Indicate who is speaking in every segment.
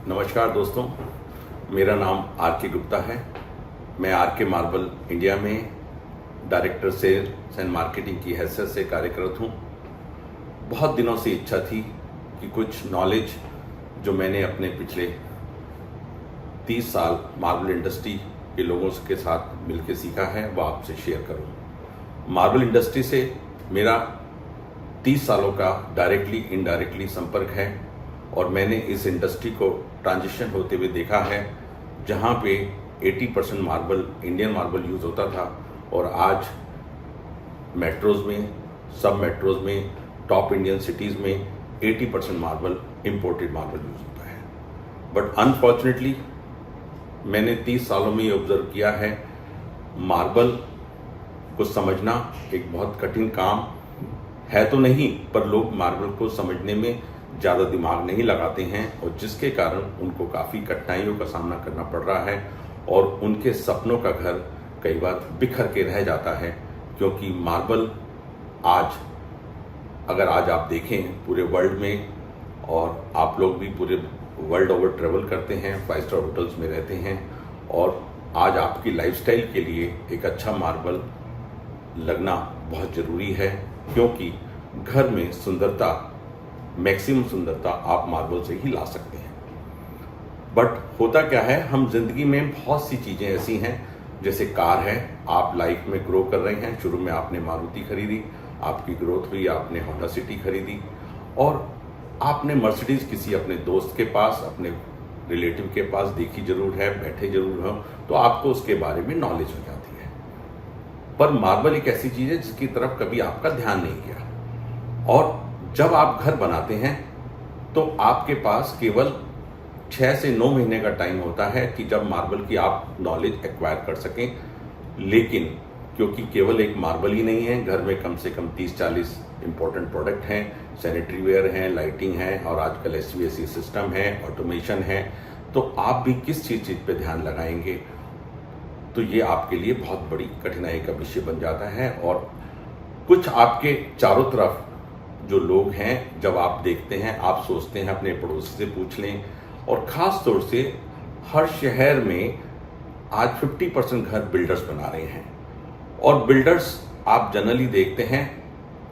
Speaker 1: नमस्कार दोस्तों, मेरा नाम आर के गुप्ता है। मैं आर के मार्बल इंडिया में डायरेक्टर सेल्स एंड मार्केटिंग की हैसियत से कार्यरत हूँ। बहुत दिनों से इच्छा थी कि कुछ नॉलेज जो मैंने अपने पिछले 30 साल मार्बल इंडस्ट्री के लोगों के साथ मिलकर सीखा है वो आपसे शेयर करूँ। मार्बल इंडस्ट्री से मेरा 30 सालों का डायरेक्टली इनडायरेक्टली संपर्क है और मैंने इस इंडस्ट्री को ट्रांजिशन होते हुए देखा है, जहाँ पे 80% मार्बल इंडियन मार्बल यूज़ होता था और आज मेट्रोज़ में, सब मेट्रोज़ में, टॉप इंडियन सिटीज़ में 80% मार्बल इम्पोर्टेड मार्बल यूज़ होता है। बट अनफॉर्चुनेटली मैंने 30 सालों में ये ऑब्जर्व किया है, मार्बल को समझना एक बहुत कठिन काम है तो नहीं, पर लोग मार्बल को समझने में ज़्यादा दिमाग नहीं लगाते हैं और जिसके कारण उनको काफ़ी कठिनाइयों का सामना करना पड़ रहा है और उनके सपनों का घर कई बार बिखर के रह जाता है। क्योंकि मार्बल अगर आज आप देखें पूरे वर्ल्ड में, और आप लोग भी पूरे वर्ल्ड ओवर ट्रेवल करते हैं, 5 स्टार होटल्स में रहते हैं, और आज आपकी लाइफस्टाइल के लिए एक अच्छा मार्बल लगना बहुत ज़रूरी है, क्योंकि घर में सुंदरता, मैक्सिमम सुंदरता आप मार्बल से ही ला सकते हैं। बट होता क्या है, हम जिंदगी में बहुत सी चीज़ें ऐसी हैं, जैसे कार है, आप लाइफ में ग्रो कर रहे हैं। शुरू में आपने मारुति खरीदी, आपकी ग्रोथ हुई, आपने होंडा सिटी खरीदी और आपने मर्सिडीज किसी अपने दोस्त के पास, अपने रिलेटिव के पास देखी जरूर है, बैठे जरूर हो, तो आपको उसके बारे में नॉलेज हो जाती है। पर मार्बल एक ऐसी चीज़ है जिसकी तरफ कभी आपका ध्यान नहीं गया, और जब आप घर बनाते हैं तो आपके पास केवल 6 से 9 महीने का टाइम होता है कि जब मार्बल की आप नॉलेज एक्वायर कर सकें। लेकिन क्योंकि केवल एक मार्बल ही नहीं है, घर में कम से कम 30-40 इंपॉर्टेंट प्रोडक्ट हैं, सैनिटरी वेयर हैं, लाइटिंग है, और आजकल HVAC सिस्टम है, ऑटोमेशन है, तो आप भी किस चीज़ पे ध्यान लगाएंगे, तो ये आपके लिए बहुत बड़ी कठिनाई का विषय बन जाता है। और कुछ आपके चारों तरफ जो लोग हैं, जब आप देखते हैं, आप सोचते हैं अपने पड़ोसी से पूछ लें, और ख़ास तौर से हर शहर में आज 50% घर बिल्डर्स बना रहे हैं, और बिल्डर्स आप जनरली देखते हैं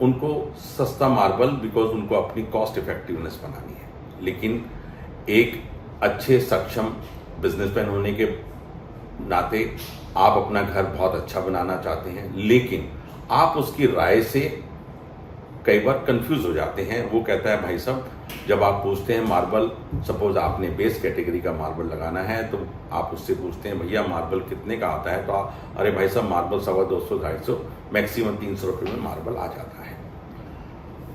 Speaker 1: उनको सस्ता मार्बल, बिकॉज उनको अपनी कॉस्ट इफेक्टिवनेस बनानी है। लेकिन एक अच्छे सक्षम बिजनेसमैन होने के नाते आप अपना घर बहुत अच्छा बनाना चाहते हैं, लेकिन आप उसकी राय से कई बार कंफ्यूज हो जाते हैं। वो कहता है भाई साहब, जब आप पूछते हैं मार्बल, सपोज आपने बेस कैटेगरी का मार्बल लगाना है, तो आप उससे पूछते हैं भैया मार्बल कितने का आता है, तो अरे भाई साहब मार्बल 250-250, मैक्सिमम 300 रुपये में मार्बल आ जाता है।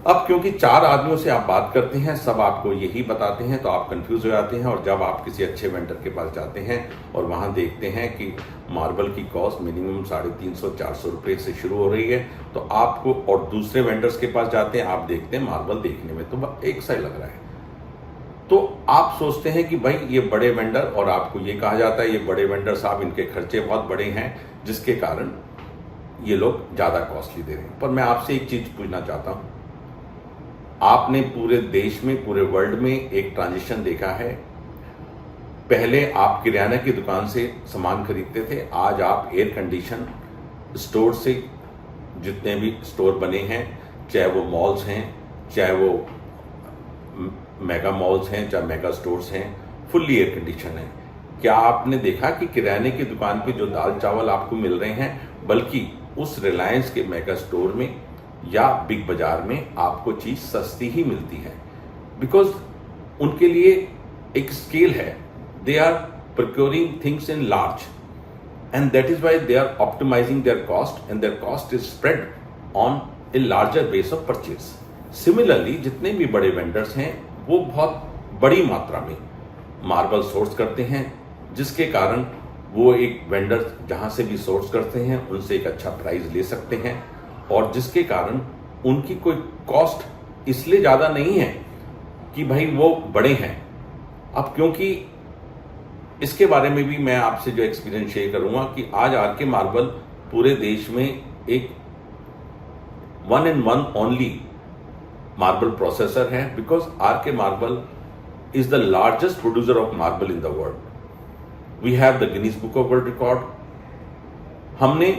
Speaker 1: अब क्योंकि 4 आदमियों से आप बात करते हैं, सब आपको यही बताते हैं, तो आप कंफ्यूज हो जाते हैं। और जब आप किसी अच्छे वेंडर के पास जाते हैं और वहां देखते हैं कि मार्बल की कॉस्ट मिनिमम 350-400 रुपये से शुरू हो रही है, तो आपको, और दूसरे वेंडर्स के पास जाते हैं, आप देखते हैं मार्बल देखने में तो एक सा ही लग रहा है, तो आप सोचते हैं कि भाई ये बड़े वेंडर, और आपको ये कहा जाता है ये बड़े वेंडर साहब, इनके खर्चे बहुत बड़े हैं, जिसके कारण ये लोग ज़्यादा कॉस्टली दे रहे हैं। पर मैं आपसे एक चीज़ पूछना चाहता हूँ, आपने पूरे देश में, पूरे वर्ल्ड में एक ट्रांजिशन देखा है। पहले आप किराना की दुकान से सामान खरीदते थे, आज आप एयर कंडीशन स्टोर से, जितने भी स्टोर बने हैं, चाहे वो मॉल्स हैं, चाहे वो मेगा मॉल्स हैं, चाहे मेगा स्टोर्स हैं, फुल्ली एयर कंडीशन है। क्या आपने देखा कि किराने की दुकान पे जो दाल चावल आपको मिल रहे हैं, बल्कि उस रिलायंस के मेगा स्टोर में या बिग बाजार में आपको चीज सस्ती ही मिलती है, बिकॉज उनके लिए एक स्केल है, they are procuring things in large, and that is why they are optimising their cost, and their cost is spread on a larger base of purchase. Similarly जितने भी बड़े वेंडर्स हैं वो बहुत बड़ी मात्रा में मार्बल सोर्स करते हैं, जिसके कारण वो एक वेंडर जहां से भी सोर्स करते हैं उनसे एक अच्छा प्राइस ले सकते हैं, और जिसके कारण उनकी कोई कॉस्ट इसलिए ज़्यादा नहीं है कि भाई वो बड़े हैं। अब क्योंकि इसके बारे में भी मैं आपसे जो एक्सपीरियंस शेयर करूंगा कि आज आर के मार्बल पूरे देश में एक 1 and 1 ओनली मार्बल प्रोसेसर है, बिकॉज आर के marble is the largest producer of marble in the world. We have the Guinness Book of World Record. हमने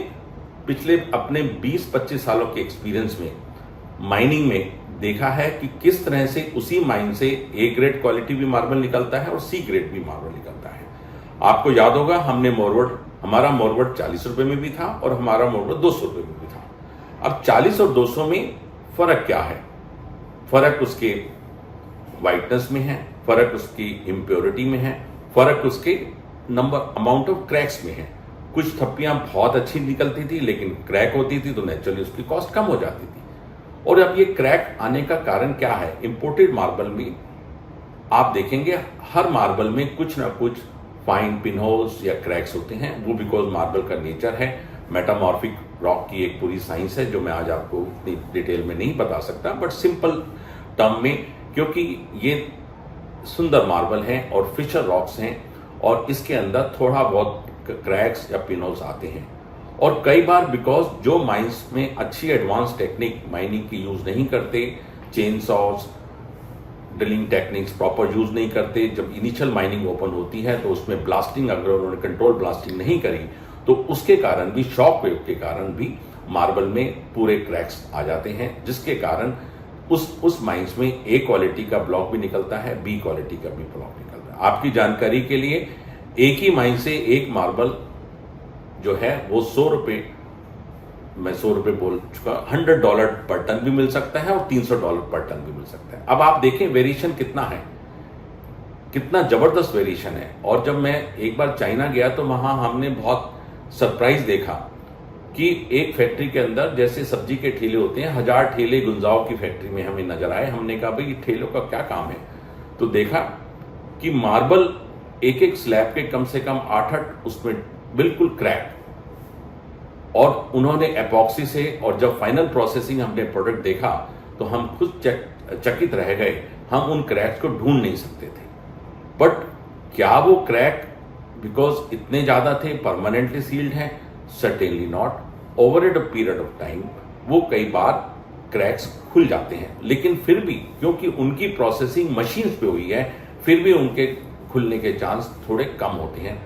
Speaker 1: पिछले अपने 20-25 सालों के एक्सपीरियंस में माइनिंग में देखा है कि किस तरह से उसी माइन से ए ग्रेड क्वालिटी भी मार्बल निकलता है और सी ग्रेड भी मार्बल निकलता है। आपको याद होगा हमने हमारा मोरवट 40 रुपए में भी था और हमारा मोरवट 200 रुपए में भी था। अब 40 और 200 में फर्क क्या है? फर्क उसके वाइटनेस में है, फर्क उसकी इम्प्योरिटी में है, फर्क उसके अमाउंट ऑफ क्रैक्स में है। कुछ थप्पियां बहुत अच्छी निकलती थी लेकिन क्रैक होती थी तो नेचुरली उसकी कॉस्ट कम हो जाती थी। और अब ये क्रैक आने का कारण क्या है? इंपोर्टेड मार्बल में आप देखेंगे हर मार्बल में कुछ ना कुछ फाइन पिन होल्स या क्रैक्स होते हैं। वो बिकॉज मार्बल का नेचर है, मेटामॉर्फिक रॉक की एक पूरी साइंस है जो मैं आज आपको इतनी डिटेल में नहीं बता सकता, बट सिंपल टर्म में, क्योंकि ये सुंदर मार्बल हैं और फिशर रॉक्स हैं और इसके अंदर थोड़ा बहुत क्रैक्स या पिन होल्स आते हैं। और कई बार बिकॉज जो माइंस में अच्छी एडवांस टेक्निक माइनिंग की यूज नहीं करते, chain sauce, drilling techniques proper use नहीं करते, जब इनिशियल माइनिंग ओपन होती है तो उसमें ब्लास्टिंग अगर उन्होंने कंट्रोल ब्लास्टिंग नहीं करी तो उसके कारण भी, शॉक वेव के कारण भी मार्बल में पूरे क्रैक्स आ जाते हैं, जिसके कारण उस माइंस में ए क्वालिटी का ब्लॉक भी निकलता है, बी क्वालिटी का भी ब्लॉक निकलता है। आपकी जानकारी के लिए एक ही माइन से एक मार्बल जो है वो 100 रुपए, मैं 100 रुपए बोल चुका, $100 पर टन भी मिल सकता है और $300 पर टन भी मिल सकता है। अब आप देखें वेरिएशन कितना है, कितना जबरदस्त वेरिएशन है। और जब मैं एक बार चाइना गया तो वहां हमने बहुत सरप्राइज देखा कि एक फैक्ट्री के अंदर जैसे सब्जी के ठेले होते हैं, 1000 ठेले गुंजाओ की फैक्ट्री में हमें नजर आए। हमने कहा भाई ठेलों का क्या काम है? तो देखा कि मार्बल एक एक स्लैब के कम से कम 8-8 उसमें बिल्कुल क्रैक, और उन्होंने एपॉक्सी से, और जब फाइनल प्रोसेसिंग हमने प्रोडक्ट देखा तो हम खुद चकित रह गए। हम उन क्रैक्स को ढूंढ नहीं सकते थे। बट क्या वो क्रैक बिकॉज इतने ज्यादा थे परमानेंटली सील्ड हैं? Certainly not. Over a period of time वो कई बार क्रैक्स खुल जाते हैं, लेकिन फिर भी क्योंकि उनकी प्रोसेसिंग मशीन्स पे हुई है फिर भी उनके खुलने के चांस थोड़े कम होते हैं।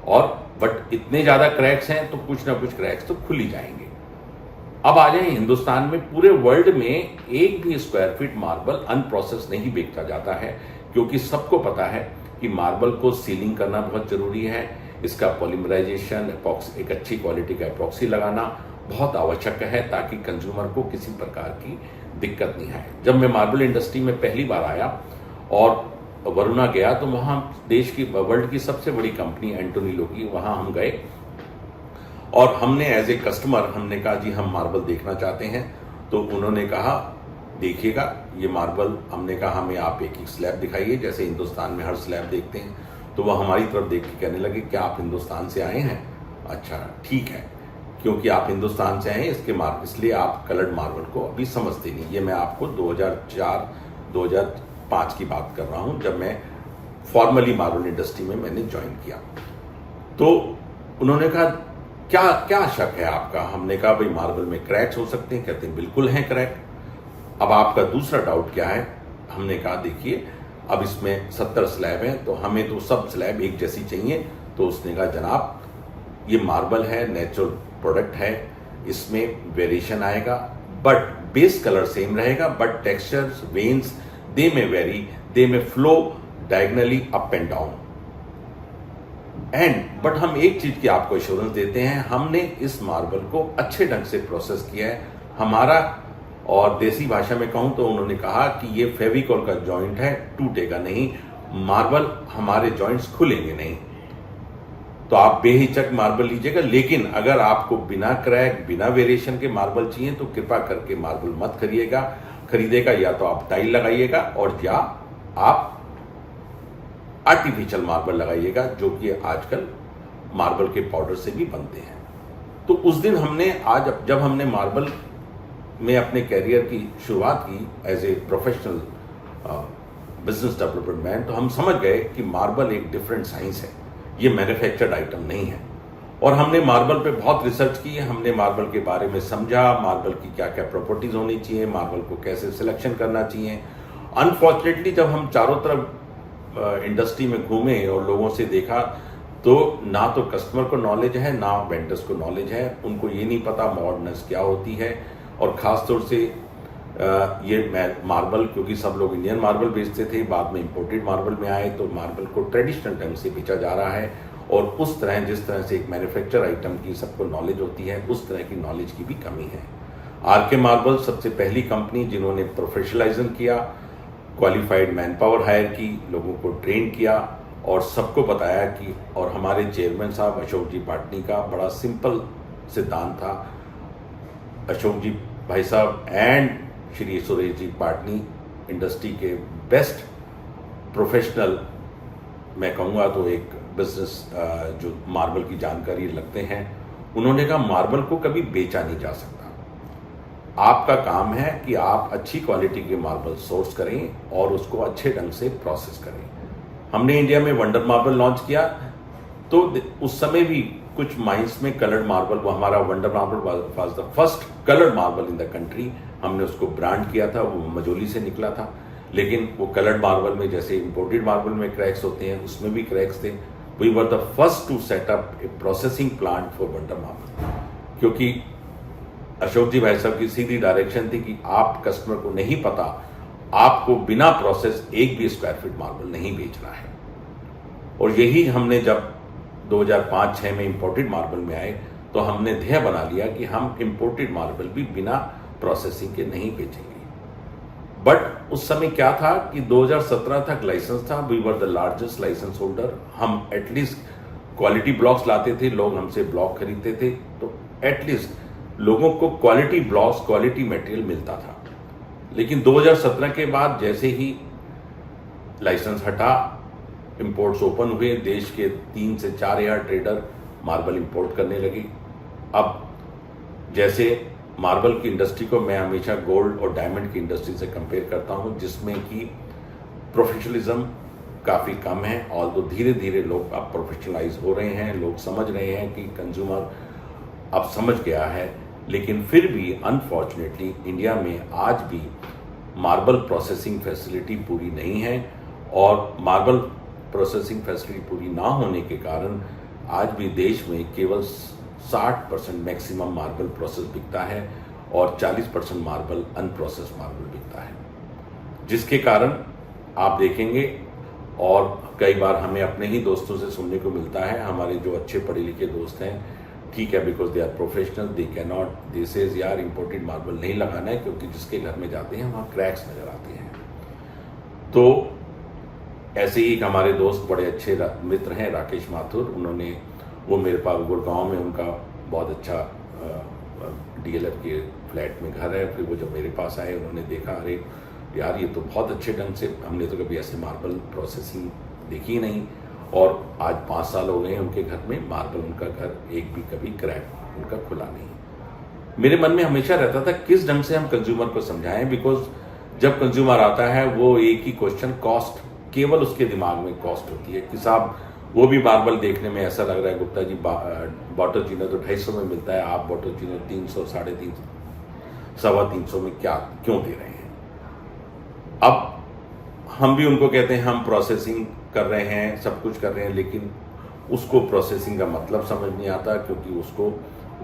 Speaker 1: और बट इतने ज्यादा क्रैक्स हैं तो कुछ ना कुछ क्रैक्स तो खुल ही जाएंगे। अब आ जाए हिंदुस्तान में, पूरे वर्ल्ड में एक भी स्क्वायर फीट मार्बल अनप्रोसेस नहीं बेचा जाता है, क्योंकि सबको पता है कि मार्बल को सीलिंग करना बहुत जरूरी है। इसका पॉलीमराइजेशन, एक अच्छी क्वालिटी का एपॉक्सी लगाना बहुत आवश्यक है ताकि कंज्यूमर को किसी प्रकार की दिक्कत नहीं आए। जब मैं मार्बल इंडस्ट्री में पहली बार आया और वरुणा गया तो वहां देश की, वर्ल्ड की सबसे बड़ी कंपनी एंटोनिलो की, वहां हम गए और हमने एज ए कस्टमर हमने कहा जी हम मार्बल देखना चाहते हैं। तो उन्होंने कहा देखिएगा ये मार्बल, हमने कहा हमें आप एक स्लैब दिखाइए जैसे हिंदुस्तान में हर स्लैब देखते हैं। तो वह हमारी तरफ देख के कहने लगे क्या आप हिंदुस्तान से आए हैं? अच्छा ठीक है, क्योंकि आप हिंदुस्तान से आए इसलिए आप कलर्ड मार्बल को अभी समझते नहीं। ये मैं आपको 2004-2005 की बात कर रहा हूं, जब मैं फॉर्मली मार्बल इंडस्ट्री में मैंने ज्वाइन किया। तो उन्होंने कहा क्या क्या शक है आपका? हमने कहा भाई मार्बल में क्रैक्स हो सकते हैं। कहते हैं बिल्कुल हैं क्रैक। अब आपका दूसरा डाउट क्या है? हमने कहा देखिए अब इसमें 70 स्लैब हैं तो हमें तो सब स्लैब एक जैसी चाहिए। तो उसने कहा जनाब ये मार्बल है, नेचुरल प्रोडक्ट है, इसमें वेरिएशन आएगा बट बेस कलर सेम रहेगा, बट टेक्सचर्स, वेन्स दे में वेरी, दे में flow diagonally up and down. But हम एक चीज की आपको एश्योरेंस देते हैं, हमने इस मार्बल को अच्छे ढंग से प्रोसेस किया है हमारा। और देसी भाषा में कहूं तो उन्होंने कहा कि ये फेविकॉल का जॉइंट है, टूटेगा नहीं, मार्बल हमारे जॉइंट्स खुलेंगे नहीं। तो आप बेहिचक मार्बल लीजिएगा, लेकिन अगर आपको बिना क्रैक, बिना वेरिएशन के मार्बल चाहिए तो कृपा करके मार्बल मत खरीदेगा। या तो आप टाइल लगाइएगा और या आप आर्टिफिशियल मार्बल लगाइएगा, जो कि आजकल मार्बल के पाउडर से भी बनते हैं। तो उस दिन जब हमने मार्बल में अपने कैरियर की शुरुआत की as a professional business development man, तो हम समझ गए कि मार्बल एक डिफरेंट साइंस है, ये मैन्युफैक्चर्ड आइटम नहीं है। और हमने मार्बल पे बहुत रिसर्च की, हमने मार्बल के बारे में समझा, मार्बल की क्या क्या प्रॉपर्टीज होनी चाहिए, मार्बल को कैसे सिलेक्शन करना चाहिए। अनफॉर्चुनेटली जब हम चारों तरफ इंडस्ट्री में घूमे और लोगों से देखा तो ना तो कस्टमर को नॉलेज है ना वेंडर्स को नॉलेज है, उनको ये नहीं पता मॉडर्नेस क्या होती है। और ख़ास तौर से ये मार्बल, क्योंकि सब लोग इंडियन मार्बल बेचते थे, बाद में इंपोर्टेड मार्बल में आए तो मार्बल को ट्रेडिशनल ढंग से बेचा जा रहा है और उस तरह जिस तरह से एक मैन्युफैक्चर आइटम की सबको नॉलेज होती है उस तरह की नॉलेज की भी कमी है। आरके मार्बल सबसे पहली कंपनी जिन्होंने प्रोफेशनलाइजेशन किया, क्वालिफाइड मैन पावर हायर की, लोगों को ट्रेन किया और सबको बताया कि, और हमारे चेयरमैन साहब अशोक जी पाटनी का बड़ा सिंपल सिद्धांत था। अशोक जी भाई साहब एंड श्री सुरेश जी पाटनी इंडस्ट्री के बेस्ट प्रोफेशनल, मैं कहूँगा तो एक बिजनेस जो मार्बल की जानकारी लगते हैं। उन्होंने कहा मार्बल को कभी बेचा नहीं जा सकता, आपका काम है कि आप अच्छी क्वालिटी के मार्बल सोर्स करें और उसको अच्छे ढंग से प्रोसेस करें। हमने इंडिया में वंडर मार्बल लॉन्च किया तो उस समय भी कुछ माइंस में कलर्ड मार्बल, वो हमारा wonder marble was the first coloured marble in the country. हमने उसको ब्रांड किया था, वो मजोली से निकला था, लेकिन वो कलर्ड मार्बल में जैसे इंपोर्टेड मार्बल में क्रैक्स होते हैं उसमें भी क्रैक्स थे। We were the first to set up a processing plant for Wonder Marble, क्योंकि अशोक जी भाई साहब की सीधी डायरेक्शन थी कि आप कस्टमर को नहीं पता, आपको बिना प्रोसेस एक भी स्क्वायर फीट मार्बल नहीं बेचना है। और यही हमने जब 2005-06 में इंपोर्टेड मार्बल में आए तो हमने ध्येय बना लिया कि हम इंपोर्टेड मार्बल भी बिना प्रोसेसिंग के नहीं बेचेंगे। बट उस समय क्या था कि 2017 तक लाइसेंस था, we were the largest licence holder. हम एटलीस्ट क्वालिटी ब्लॉक्स लाते थे, लोग हमसे ब्लॉक खरीदते थे तो एटलीस्ट लोगों को क्वालिटी ब्लॉक्स, क्वालिटी मटेरियल मिलता था। लेकिन 2017 के बाद जैसे ही लाइसेंस हटा, इंपोर्ट्स ओपन हुए, देश के 3 से 4 हजार ट्रेडर मार्बल इंपोर्ट करने लगे। अब जैसे मार्बल की इंडस्ट्री को मैं हमेशा गोल्ड और डायमंड की इंडस्ट्री से कंपेयर करता हूं, जिसमें कि प्रोफेशनलिज्म काफ़ी कम है। और तो धीरे धीरे लोग अब प्रोफेशनलाइज हो रहे हैं, लोग समझ रहे हैं कि कंज्यूमर अब समझ गया है। लेकिन फिर भी अनफॉर्चुनेटली इंडिया में आज भी मार्बल प्रोसेसिंग फैसिलिटी पूरी नहीं है और मार्बल प्रोसेसिंग फैसिलिटी पूरी ना होने के कारण आज भी देश में केवल 60% मैक्सिमम मार्बल प्रोसेस बिकता है और 40% मार्बल अनप्रोसेस मार्बल बिकता है, जिसके कारण आप देखेंगे और कई बार हमें अपने ही दोस्तों से सुनने को मिलता है, हमारे जो अच्छे पढ़े लिखे दोस्त हैं, ठीक है, because they are professional, they can not, they says यार इंपोर्टेड मार्बल नहीं लगाना है क्योंकि जिसके घर में जाते हैं वहाँ क्रैक्स नजर आते हैं। तो ऐसे ही एक हमारे दोस्त बड़े अच्छे मित्र हैं राकेश माथुर, उन्होंने, वो मेरे पास गुड़गांव में उनका बहुत अच्छा डीएलएफ के फ्लैट में घर है। फिर वो जब मेरे पास आए उन्होंने देखा, अरे यार ये तो बहुत अच्छे ढंग से, हमने तो कभी ऐसे मार्बल प्रोसेसिंग देखी नहीं। और आज 5 साल हो गए हैं उनके घर में मार्बल, उनका घर एक भी कभी क्रैक उनका खुला नहीं। मेरे मन में हमेशा रहता था किस ढंग से हम कंज्यूमर को समझाएं, बिकॉज जब कंज्यूमर आता है वो एक ही क्वेश्चन, कॉस्ट, केवल उसके दिमाग में कॉस्ट होती है कि साहब वो भी मार्बल देखने में ऐसा लग रहा है गुप्ता जी बॉटोचिनो तो 250 में मिलता है, आप बॉटोचिनो 300, 350, 325 में क्यों दे रहे हैं। अब हम भी उनको कहते हैं हम प्रोसेसिंग कर रहे हैं, सब कुछ कर रहे हैं, लेकिन उसको प्रोसेसिंग का मतलब समझ नहीं आता क्योंकि उसको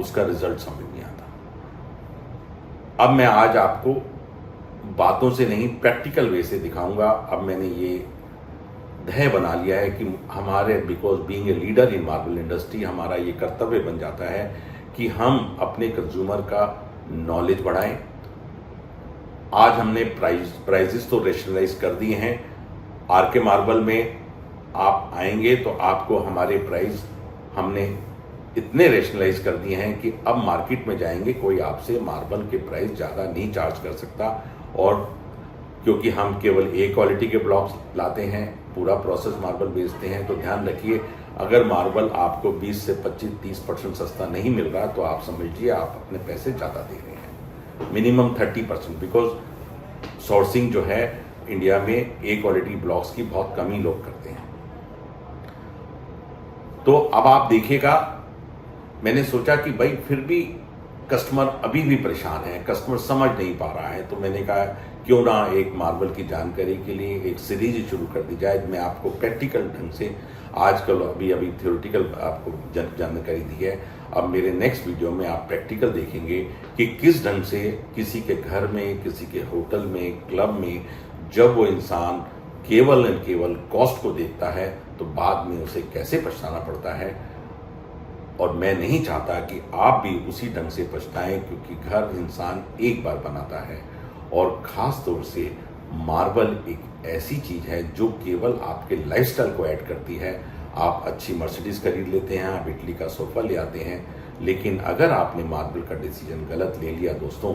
Speaker 1: उसका रिजल्ट समझ नहीं आता। अब मैं आज आपको बातों से नहीं प्रैक्टिकल वे से दिखाऊंगा। अब मैंने ये ध्येय बना लिया है कि हमारे, because being a leader in marble industry, हमारा ये कर्तव्य बन जाता है कि हम अपने कंज्यूमर का नॉलेज बढ़ाएं। आज हमने प्राइजेस तो रेशनलाइज कर दिए हैं। आरके मार्बल में आप आएंगे तो आपको हमारे प्राइस हमने इतने रेशनलाइज कर दिए हैं कि अब मार्केट में जाएंगे कोई आपसे मार्बल के प्राइस ज़्यादा नहीं चार्ज कर सकता। और क्योंकि हम केवल ए क्वालिटी के ब्लॉक्स लाते हैं, पूरा प्रोसेस मार्बल बेचते हैं, तो ध्यान रखिए अगर मार्बल आपको 20 से 25-30% सस्ता नहीं मिल रहा तो आप समझिए आप अपने पैसे ज़्यादा दे रहे हैं, मिनिमम 30%, बिकॉज सोर्सिंग जो है इंडिया में ए क्वालिटी ब्लॉक्स की बहुत कम ही लोग करते हैं। तो अब आप देखिएगा, मैंने सोचा कि भाई फिर भी कस्टमर अभी भी परेशान है, कस्टमर समझ नहीं पा रहा है, तो मैंने कहा क्यों ना एक मार्बल की जानकारी के लिए एक सीरीज शुरू कर दी जाए, मैं आपको प्रैक्टिकल ढंग से आजकल अभी थ्योरेटिकल आपको जानकारी दी है। अब मेरे नेक्स्ट वीडियो में आप प्रैक्टिकल देखेंगे कि किस ढंग से किसी के घर में, किसी के होटल में, क्लब में जब वो इंसान केवल एंड केवल कॉस्ट को देखता है तो बाद में उसे कैसे पछताना पड़ता है। और मैं नहीं चाहता कि आप भी उसी ढंग से पछताएं, क्योंकि घर इंसान एक बार बनाता है और ख़ास तौर से मार्बल एक ऐसी चीज़ है जो केवल आपके लाइफस्टाइल को ऐड करती है। आप अच्छी मर्सिडीज खरीद लेते हैं, आप इटली का सोफ़ा ले आते हैं, लेकिन अगर आपने मार्बल का डिसीजन गलत ले लिया दोस्तों,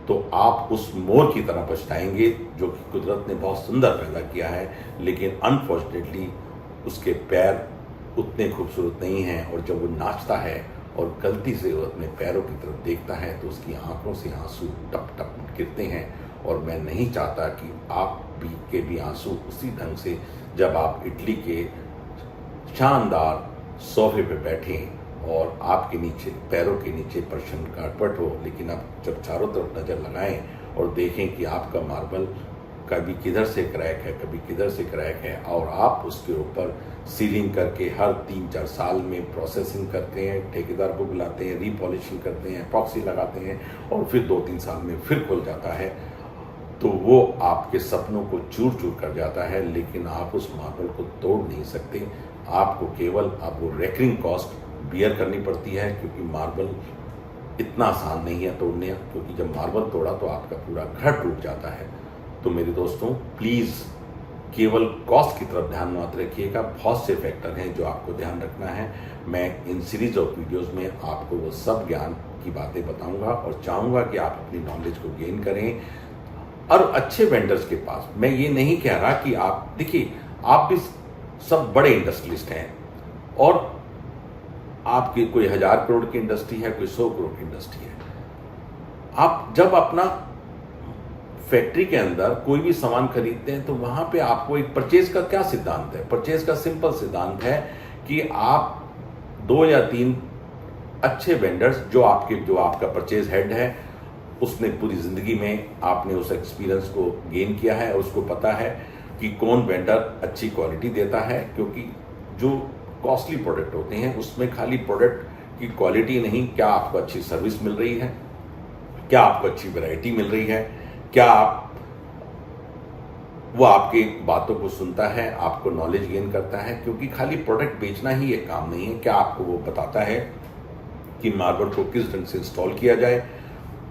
Speaker 1: तो आप उस मोर की तरह पछताएंगे जो कि कुदरत ने बहुत सुंदर पैदा किया है, लेकिन अनफॉर्चुनेटली उसके पैर उतने खूबसूरत नहीं हैं। और जब वो नाचता है और गलती से वो अपने पैरों की तरफ देखता है तो उसकी आंखों से आंसू टप टप गिरते हैं। और मैं नहीं चाहता कि आप भी आंसू उसी ढंग से, जब आप इटली के शानदार सोफे पे बैठें और आपके नीचे, पैरों के नीचे पर्शियन कारपेट हो, लेकिन आप जब चारों तरफ नज़र लगाएं और देखें कि आपका मार्बल कभी किधर से क्रैक है, कभी किधर से क्रैक है, और आप उसके ऊपर सीलिंग करके हर 3-4 साल में प्रोसेसिंग करते हैं, ठेकेदार को बुलाते हैं, रीपॉलिशिंग करते हैं, एपॉक्सी लगाते हैं और फिर 2-3 साल में फिर खुल जाता है, तो वो आपके सपनों को चूर चूर कर जाता है। लेकिन आप उस मार्बल को तोड़ नहीं सकते, आपको केवल अब वो रेकरिंग कॉस्ट बियर करनी पड़ती है, क्योंकि मार्बल इतना आसान नहीं है तोड़ने, क्योंकि जब मार्बल तोड़ा तो आपका पूरा घर टूट जाता है। तो मेरे दोस्तों, प्लीज़ केवल कॉस्ट की तरफ ध्यान मत रखिएगा, बहुत से फैक्टर हैं जो आपको ध्यान रखना है। मैं इन सीरीज ऑफ वीडियोस में आपको वो सब ज्ञान की बातें बताऊंगा और चाहूँगा कि आप अपनी नॉलेज को गेन करें। और अच्छे वेंडर्स के पास, मैं ये नहीं कह रहा कि आप देखिए, आप भी सब बड़े इंडस्ट्रियलिस्ट हैं और आपकी कोई 1000 करोड़ की इंडस्ट्री है, कोई 100 करोड़ की इंडस्ट्री है। आप जब अपना फैक्ट्री के अंदर कोई भी सामान खरीदते हैं तो वहां पे आपको एक परचेज का क्या सिद्धांत है? परचेज का सिंपल सिद्धांत है कि आप 2 या 3 अच्छे वेंडर्स, जो आपका परचेज हेड है, उसने पूरी जिंदगी में आपने उस एक्सपीरियंस को गेन किया है और उसको पता है कि कौन वेंडर अच्छी क्वालिटी देता है। क्योंकि जो कॉस्टली प्रोडक्ट होते हैं उसमें खाली प्रोडक्ट की क्वालिटी नहीं, क्या आपको अच्छी सर्विस मिल रही है, क्या आपको अच्छी वैरायटी मिल रही है, क्या वो आपकी बातों को सुनता है, आपको नॉलेज गेन करता है। क्योंकि खाली प्रोडक्ट बेचना ही एक काम नहीं है, क्या आपको वो बताता है कि मार्बल को किस ढंग से इंस्टॉल किया जाए,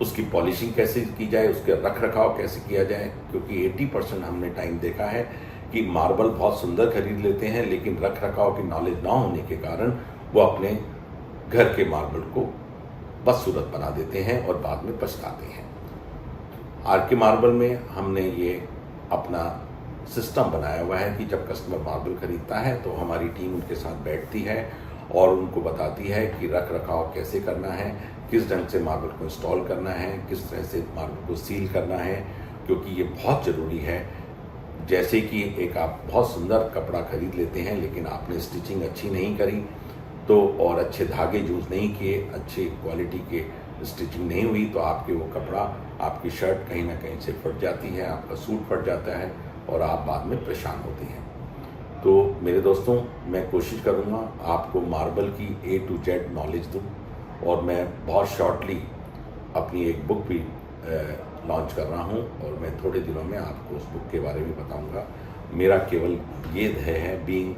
Speaker 1: उसकी पॉलिशिंग कैसे की जाए, उसके रख रखाव कैसे किया जाए। क्योंकि 80% हमने टाइम देखा है कि मार्बल बहुत सुंदर खरीद लेते हैं, लेकिन रख रखाव की नॉलेज ना होने के कारण वो अपने घर के मार्बल को बदसूरत बना देते हैं और बाद में पछताते हैं। आरके मार्बल में हमने ये अपना सिस्टम बनाया हुआ है कि जब कस्टमर मार्बल खरीदता है तो हमारी टीम उनके साथ बैठती है और उनको बताती है कि रख रखाव कैसे करना है, किस ढंग से मार्बल को इंस्टॉल करना है, किस तरह से मार्बल को सील करना है। क्योंकि ये बहुत ज़रूरी है। जैसे कि एक आप बहुत सुंदर कपड़ा खरीद लेते हैं, लेकिन आपने स्टिचिंग अच्छी नहीं करी तो, और अच्छे धागे यूज़ नहीं किए, अच्छी क्वालिटी के स्टिचिंग नहीं हुई, तो आपके वो कपड़ा, आपकी शर्ट कहीं ना कहीं से फट जाती है, आपका सूट फट जाता है और आप बाद में परेशान होते हैं। तो मेरे दोस्तों, मैं कोशिश करूँगा आपको मार्बल की A to Z नॉलेज दूँ, और मैं बहुत शॉर्टली अपनी एक बुक भी लॉन्च कर रहा हूँ और मैं थोड़े दिनों में आपको उस बुक के बारे में बताऊँगा। मेरा केवल ये ध्येय है, बीइंग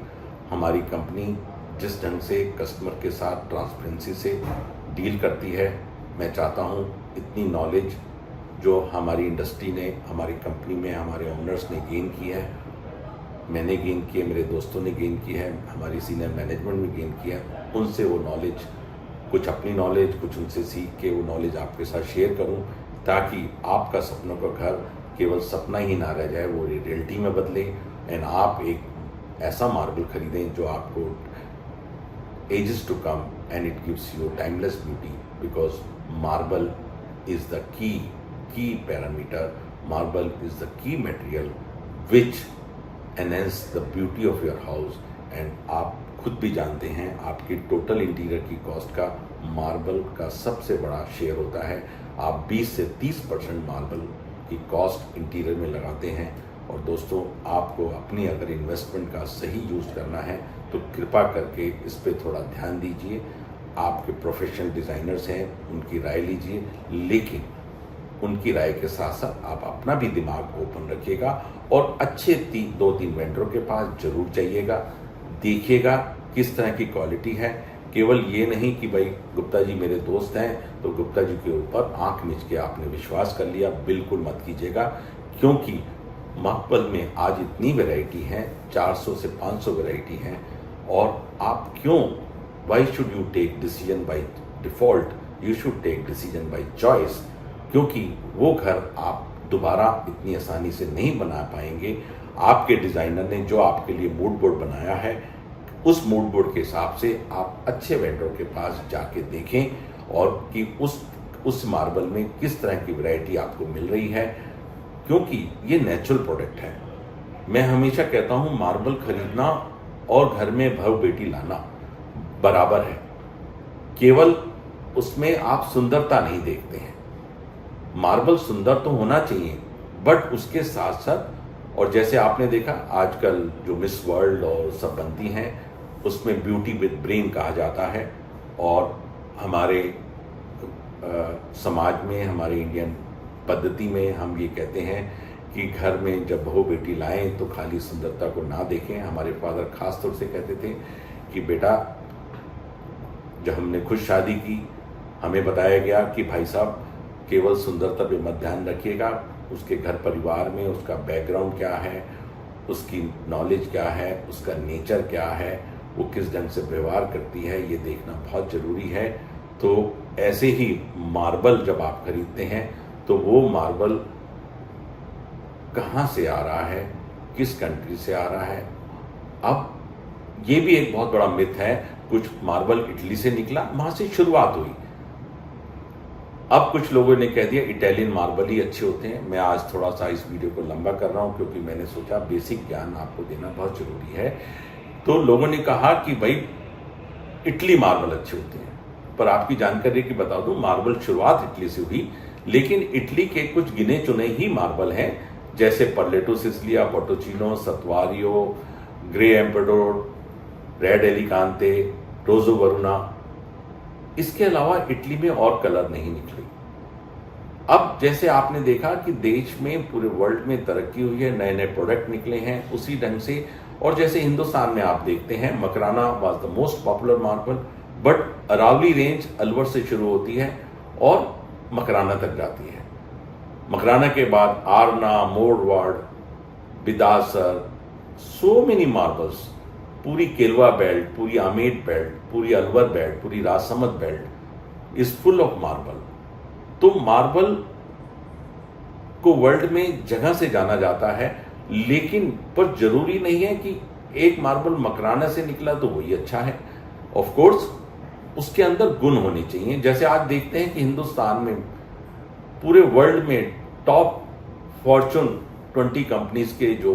Speaker 1: हमारी कंपनी जिस ढंग से कस्टमर के साथ ट्रांसपेरेंसी से डील करती है, मैं चाहता हूँ इतनी नॉलेज जो हमारी इंडस्ट्री ने, हमारी कंपनी में हमारे ओनर्स ने गेन की है, मैंने गेन की है, मेरे दोस्तों ने गेन की है, हमारी सीनियर मैनेजमेंट ने गेन किया है, उनसे वो नॉलेज, कुछ अपनी नॉलेज, कुछ उनसे सीख के वो नॉलेज आपके साथ शेयर करूं, ताकि आपका सपनों का घर केवल सपना ही ना रह जाए, वो रियलिटी में बदले एंड आप एक ऐसा मार्बल खरीदें जो आपको ages to come and it gives you timeless beauty, because marble is the key parameter, marble is the key material which enhance the beauty of your house. And आप खुद भी जानते हैं आपकी टोटल इंटीरियर की कॉस्ट का marble का सबसे बड़ा शेयर होता है। आप 20 से 30% मार्बल की कॉस्ट इंटीरियर में लगाते हैं। और दोस्तों, आपको अपनी अगर इन्वेस्टमेंट का सही यूज़ करना है तो कृपा करके इस पे थोड़ा ध्यान दीजिए। आपके प्रोफेशनल डिज़ाइनर्स हैं, उनकी राय लीजिए, लेकिन उनकी राय के साथ साथ आप अपना भी दिमाग ओपन रखिएगा और अच्छे 2-3 वेंडरों के पास जरूर जाइएगा, देखिएगा किस तरह की क्वालिटी है। केवल ये नहीं कि भाई गुप्ता जी मेरे दोस्त हैं तो गुप्ता जी के ऊपर आंख मीच के आपने विश्वास कर लिया, बिल्कुल मत कीजिएगा। क्योंकि मार्बल में आज इतनी वैरायटी है, 400 से 500 वैरायटी हैं, और आप क्यों, why should you take decision by default, you should take decision by choice. क्योंकि वो घर आप दोबारा इतनी आसानी से नहीं बना पाएंगे। आपके डिज़ाइनर ने जो आपके लिए मूड बोर्ड बनाया है, उस मूड बोर्ड के हिसाब से आप अच्छे वेंडर के पास जाके देखें और कि उस मार्बल में किस तरह की वैरायटी आपको मिल रही है, क्योंकि ये नेचुरल प्रोडक्ट है। मैं हमेशा कहता हूँ मार्बल खरीदना और घर में बहू बेटी लाना बराबर है, केवल उसमें आप सुंदरता नहीं देखते हैं। मार्बल सुंदर तो होना चाहिए, बट उसके साथ साथ, और जैसे आपने देखा आजकल जो मिस वर्ल्ड और सब बनती हैं, उसमें ब्यूटी विद ब्रेन कहा जाता है। और हमारे समाज में, हमारे इंडियन पद्धति में हम ये कहते हैं कि घर में जब बहू बेटी लाएं तो खाली सुंदरता को ना देखें। हमारे फादर खास तौर से कहते थे कि बेटा, जब हमने खुद शादी की, हमें बताया गया कि भाई साहब केवल सुंदरता पे मत ध्यान रखिएगा, उसके घर परिवार में उसका बैकग्राउंड क्या है, उसकी नॉलेज क्या है, उसका नेचर क्या है, वो किस ढंग से व्यवहार करती है, ये देखना बहुत ज़रूरी है। तो ऐसे ही मार्बल जब आप खरीदते हैं तो वो मार्बल कहाँ से आ रहा है, किस कंट्री से आ रहा है। अब ये भी एक बहुत बड़ा मिथ है, कुछ मार्बल इटली से निकला, वहाँ से शुरुआत हुई। अब कुछ लोगों ने कह दिया इटालियन मार्बल ही अच्छे होते हैं। मैं आज थोड़ा सा इस वीडियो को लंबा कर रहा हूँ क्योंकि मैंने सोचा बेसिक ज्ञान आपको देना बहुत ज़रूरी है। तो लोगों ने कहा कि भाई इटली मार्बल अच्छे होते हैं, पर आपकी जानकारी की बता दूं, मार्बल शुरुआत इटली से हुई, लेकिन इटली के कुछ गिने चुने ही मार्बल हैं, जैसे पर्लेटो सिसिलिया, बोटोचिनो, सत्वारियो, ग्रे एम्पेडोर, रेड एलिकांते, रोजो वरुणा। इसके अलावा इटली में और कलर नहीं निकले। अब जैसे आपने देखा कि देश में, पूरे वर्ल्ड में तरक्की हुई है, नए नए प्रोडक्ट निकले हैं उसी ढंग से। और जैसे हिंदुस्तान में आप देखते हैं, Makrana was the most popular marble, but Aravali range Alwar से शुरू होती है और मकराना तक जाती है। मकराना के बाद Aarna, Morwad, Bidasar, so many marbles, पूरी केलवा बेल्ट, पूरी आमेट बेल्ट, पूरी अलवर बेल्ट, पूरी Rajsamand belt is full of marble. तो मार्बल को वर्ल्ड में जगह से जाना जाता है, लेकिन पर जरूरी नहीं है कि एक मार्बल मकराना से निकला तो वही अच्छा है। ऑफ कोर्स उसके अंदर गुण होने चाहिए। जैसे आज देखते हैं कि हिंदुस्तान में, पूरे वर्ल्ड में टॉप फॉर्चून 20 कंपनीज के जो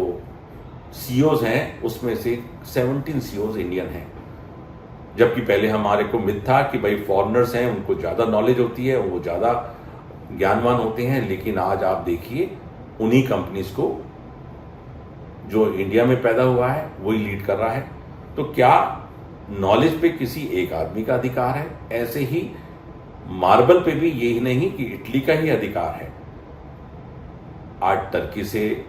Speaker 1: सीईओज हैं, उसमें से 17 सीईओज इंडियन हैं। जबकि पहले हमारे को मिथ था कि भाई फॉरेनर्स हैं, उनको ज़्यादा नॉलेज होती है, वो ज़्यादा ज्ञानवान होते हैं। लेकिन आज आप देखिए, उन्हीं कंपनीज को जो इंडिया में पैदा हुआ है वही लीड कर रहा है। तो क्या नॉलेज पे किसी एक आदमी का अधिकार है? ऐसे ही मार्बल पे भी यही नहीं कि इटली का ही अधिकार है। आज टर्की से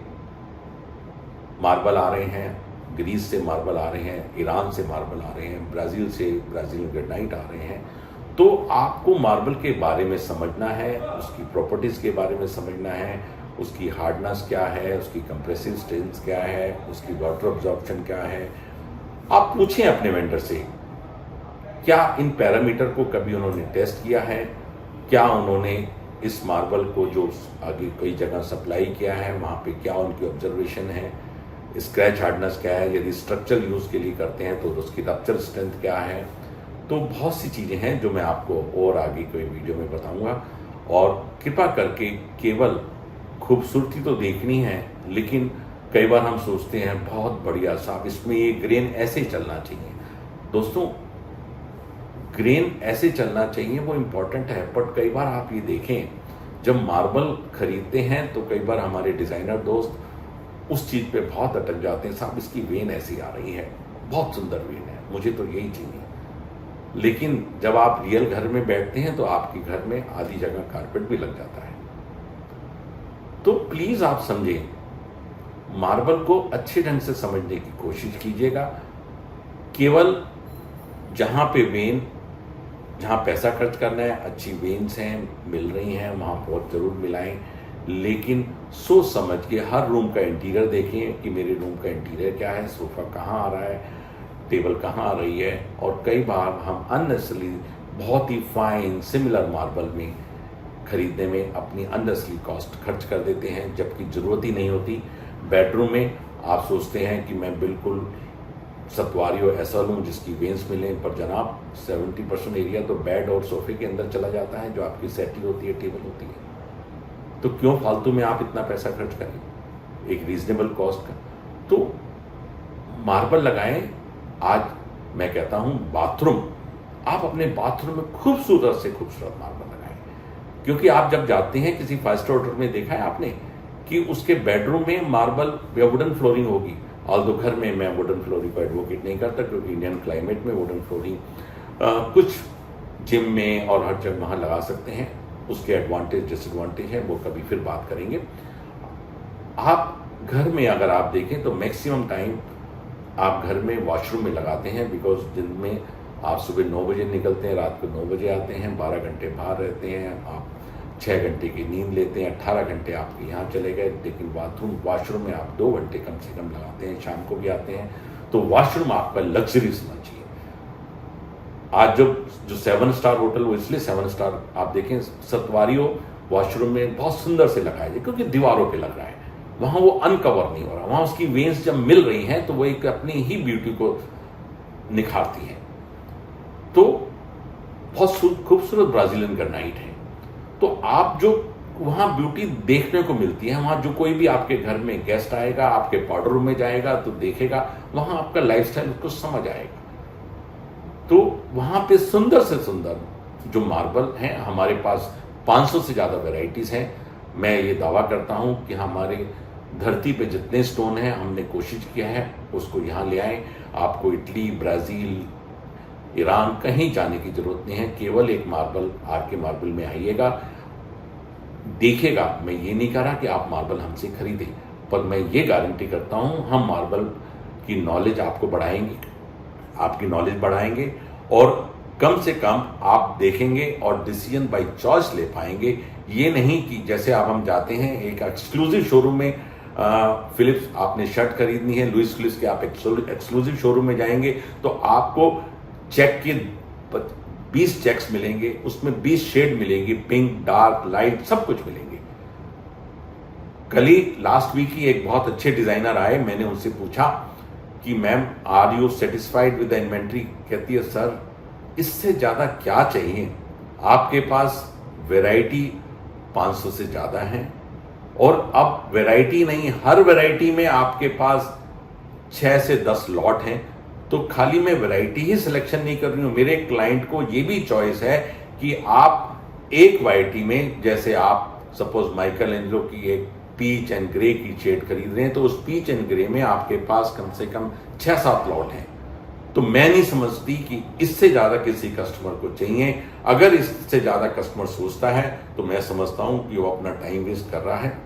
Speaker 1: मार्बल आ रहे हैं, ग्रीस से मार्बल आ रहे हैं, ईरान से मार्बल आ रहे हैं, ब्राजील से ब्राजीलियन ग्रेनाइट आ रहे हैं। तो आपको मार्बल के बारे में समझना है, उसकी प्रॉपर्टीज के बारे में समझना है, उसकी हार्डनेस क्या है, उसकी कंप्रेसिव स्ट्रेंथ क्या है, उसकी वाटर अब्जॉर्प्शन क्या है। आप पूछें अपने वेंडर से, क्या इन पैरामीटर को कभी उन्होंने टेस्ट किया है? क्या उन्होंने इस मार्बल को जो आगे कई जगह सप्लाई किया है, वहाँ पे क्या उनकी ऑब्जर्वेशन है? स्क्रैच हार्डनेस क्या है? यदि स्ट्रक्चरल यूज़ के लिए करते हैं तो उसकी रप्चर स्ट्रेंथ क्या है? तो बहुत सी चीज़ें हैं जो मैं आपको और आगे कोई वीडियो में बताऊंगा। और कृपा करके केवल खूबसूरती तो देखनी है, लेकिन कई बार हम सोचते हैं बहुत बढ़िया साहब, इसमें ये ग्रेन ऐसे चलना चाहिए। दोस्तों, ग्रेन ऐसे चलना चाहिए, वो इम्पोर्टेंट है। बट कई बार आप ये देखें जब मार्बल खरीदते हैं तो कई बार हमारे डिज़ाइनर दोस्त उस चीज़ पे बहुत अटक जाते हैं, साहब इसकी वेन ऐसी आ रही है, बहुत सुंदर वेन है, मुझे तो यही चाहिए। लेकिन जब आप रियल घर में बैठते हैं तो आपके घर में आधी जगह कारपेट भी लग जाता है। तो प्लीज आप समझें, मार्बल को अच्छे ढंग से समझने की कोशिश कीजिएगा। केवल जहां पे वेन, जहां पैसा खर्च करना है, अच्छी वेन्स हैं, मिल रही हैं, वहां बहुत जरूर मिलाएं। लेकिन सोच समझ के हर रूम का इंटीरियर देखें कि मेरे रूम का इंटीरियर क्या है, सोफा कहाँ आ रहा है, टेबल कहाँ आ रही है। और कई बार हम अननेसेसरली बहुत ही फाइन सिमिलर मार्बल में खरीदने में अपनी अननेसेसरी कॉस्ट खर्च कर देते हैं, जबकि ज़रूरत ही नहीं होती। बेडरूम में आप सोचते हैं कि मैं बिल्कुल सतवारी और ऐसा लूँ जिसकी वेंस मिलें, पर जनाब 70% एरिया तो बेड और सोफे के अंदर चला जाता है, जो आपकी सेटी होती है, टेबल होती है। तो क्यों फालतू में आप इतना पैसा खर्च करें एक रीजनेबल कॉस्ट का। तो मार्बल लगाएं। आज मैं कहता हूं बाथरूम, आप अपने बाथरूम में खूबसूरत से खूबसूरत मार्बल लगाएं, क्योंकि आप जब जाते हैं किसी 5 स्टार होटल में, देखा है आपने कि उसके बेडरूम में मार्बल या वुडन फ्लोरिंग होगी। ऑल्दो घर में मैं वुडन फ्लोरिंग को एडवोकेट नहीं करता, क्योंकि इंडियन क्लाइमेट में वुडन फ्लोरिंग कुछ जिम में और हर जगह वहां लगा सकते हैं, उसके एडवांटेज डिसएडवांटेज है, वो कभी फिर बात करेंगे। आप घर में अगर आप देखें तो मैक्सिमम टाइम आप घर में वॉशरूम में लगाते हैं, बिकॉज दिन में आप सुबह 9 बजे निकलते हैं, रात को 9 बजे आते हैं, 12 घंटे बाहर रहते हैं, आप 6 घंटे की नींद लेते हैं, 18 घंटे आपके यहाँ चले गए। लेकिन वॉशरूम में आप 2 घंटे कम से कम लगाते हैं, शाम को भी आते हैं। तो वॉशरूम आपका लग्जरी होना चाहिए। आज जो 7 स्टार होटल, वो इसलिए 7 स्टार आप देखें, सतवारियों वॉशरूम में बहुत सुंदर से लगाए जाए, क्योंकि दीवारों पे लग रहा है, वहां वो अनकवर नहीं हो रहा, वहां उसकी वेन्स जब मिल रही हैं तो वो एक अपनी ही ब्यूटी को निखारती है। तो बहुत खूबसूरत ब्राजीलियन ग्रेनाइट है। तो आप जो वहां ब्यूटी देखने को मिलती है, वहां जो कोई भी आपके घर में गेस्ट आएगा, आपके पाउडर रूम में जाएगा तो देखेगा, वहां आपका लाइफस्टाइल उसको समझ आएगा। तो वहां पे सुंदर से सुंदर जो मार्बल हैं, हमारे पास 500 से ज्यादा वेराइटीज हैं। मैं ये दावा करता हूं कि हमारे धरती पे जितने स्टोन हैं, हमने कोशिश किया है उसको यहाँ ले आए। आपको इटली, ब्राजील, ईरान कहीं जाने की जरूरत नहीं है। केवल एक मार्बल, आर के मार्बल में आइएगा, देखिएगा। मैं ये नहीं कह रहा कि आप मार्बल हमसे खरीदें, पर मैं ये गारंटी करता हूं हम मार्बल की नॉलेज आपको बढ़ाएंगे, आपकी नॉलेज बढ़ाएंगे, और कम से कम आप देखेंगे और डिसीजन बाय चॉइस ले पाएंगे। ये नहीं कि जैसे अब हम जाते हैं एक एक्सक्लूसिव शोरूम में, फिलिप्स आपने शर्ट खरीदनी है, लुइस फिलिप्स के आप एक्सक्लूसिव शोरूम में जाएंगे तो आपको चेक के 20 चेक्स मिलेंगे, उसमें 20 शेड मिलेंगी, पिंक, डार्क, लाइट, सब कुछ मिलेंगे। कल ही लास्ट वीक ही एक बहुत अच्छे डिजाइनर आए, मैंने उनसे पूछा कि ma'am are you satisfied with the inventory. कहती है सर इससे ज्यादा क्या चाहिए, आपके पास वैरायटी 500 से ज्यादा है, और अब वैरायटी नहीं, हर वैरायटी में आपके पास 6 से 10 लॉट हैं। तो खाली मैं वैरायटी ही सिलेक्शन नहीं कर रही हूं, मेरे क्लाइंट को ये भी चॉइस है कि आप एक वैरायटी में, जैसे आप सपोज माइकल एंजेलो की एक पीच एंड ग्रे की शेड खरीद रहे हैं, तो उस पीच एंड ग्रे में आपके पास कम से कम 6-7 लॉट हैं। तो मैं नहीं समझती कि इससे ज्यादा किसी कस्टमर को चाहिए। अगर इससे ज्यादा कस्टमर सोचता है तो मैं समझता हूं कि वो अपना टाइम वेस्ट कर रहा है।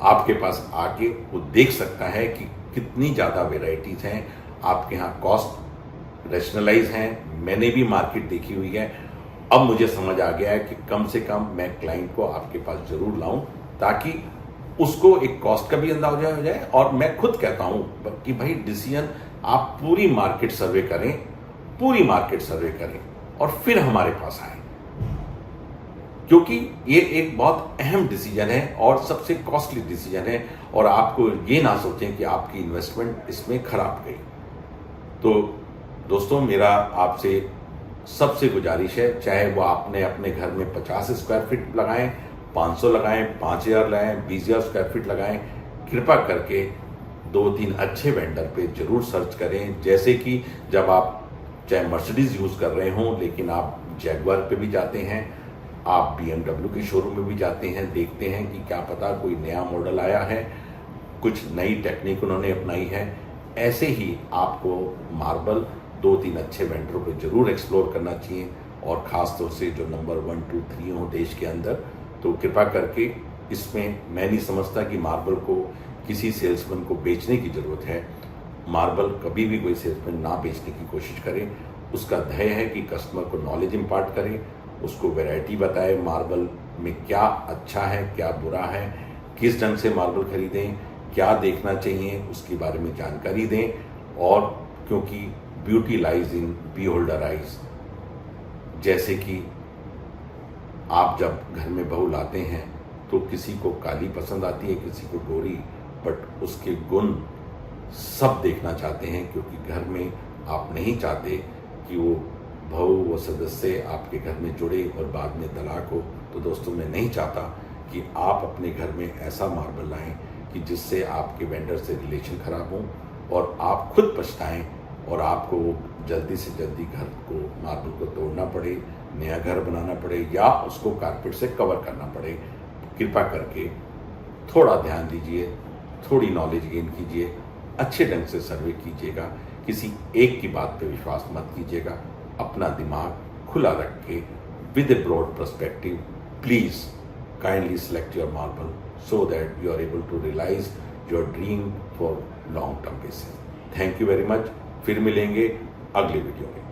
Speaker 1: आपके पास आके वो देख सकता है कि कितनी ज्यादा वेराइटीज हैं, आपके यहाँ कॉस्ट रैशनलाइज हैं। मैंने भी मार्केट देखी हुई है, अब मुझे समझ आ गया है कि कम से कम मैं क्लाइंट को आपके पास जरूर लाऊं, ताकि उसको एक कॉस्ट का भी अंदाजा हो जाए। और मैं खुद कहता हूं कि भाई डिसीजन आप पूरी मार्केट सर्वे करें, पूरी मार्केट सर्वे करें और फिर हमारे पास आए, क्योंकि ये एक बहुत अहम डिसीजन है और सबसे कॉस्टली डिसीजन है, और आपको ये ना सोचें कि आपकी इन्वेस्टमेंट इसमें खराब गई। तो दोस्तों, मेरा आपसे सबसे गुजारिश है, चाहे वो आपने अपने घर में 50 स्क्वायर फीट लगाएं, 500 लगाएं, 5000 लगाएं, 20,000 स्क्वायर फीट लगाएं, कृपा करके 2-3 अच्छे वेंडर पे जरूर सर्च करें। जैसे कि जब आप चाहे मर्सिडीज यूज कर रहे हों, लेकिन आप जैगुआर पे भी जाते हैं, आप BMW के शोरूम में भी जाते हैं, देखते हैं कि क्या पता कोई नया मॉडल आया है, कुछ नई टेक्निक उन्होंने अपनाई है। ऐसे ही आपको मार्बल 2-3 अच्छे वेंडरों पे जरूर एक्सप्लोर करना चाहिए, और ख़ास तौर से जो नंबर 1, 2, 3 हो देश के अंदर। तो कृपा करके इसमें मैं नहीं समझता कि मार्बल को किसी सेल्समैन को बेचने की ज़रूरत है। मार्बल कभी भी कोई सेल्समैन ना बेचने की कोशिश करे। उसका ध्येय है कि कस्टमर को नॉलेज इम्पार्ट करें, उसको वैरायटी बताए मार्बल में क्या अच्छा है, क्या बुरा है, किस ढंग से मार्बल खरीदें, क्या देखना चाहिए उसके बारे में जानकारी दें। और क्योंकि beauty lies in beholder eyes, जैसे कि आप जब घर में बहू लाते हैं तो किसी को काली पसंद आती है, किसी को गोरी, बट उसके गुण सब देखना चाहते हैं, क्योंकि घर में आप नहीं चाहते कि वो बहू वो सदस्य आपके घर में जुड़े और बाद में तलाक हो। तो दोस्तों, मैं नहीं चाहता कि आप अपने घर में ऐसा मार्बल लाएं कि जिससे आपके वेंडर से रिलेशन खराब हो और आप खुद पछताएं और आपको जल्दी से जल्दी घर को मार्बल को तोड़ना पड़े, नया घर बनाना पड़े या उसको कारपेट से कवर करना पड़े। कृपा करके थोड़ा ध्यान दीजिए, थोड़ी नॉलेज गेन कीजिए, अच्छे ढंग से सर्वे कीजिएगा, किसी एक की बात पे विश्वास मत कीजिएगा। अपना दिमाग खुला रख के with a broad perspective please kindly select your marble so that you are able to realize your dream for long term basis. Thank you very much. फिर मिलेंगे अगले वीडियो में।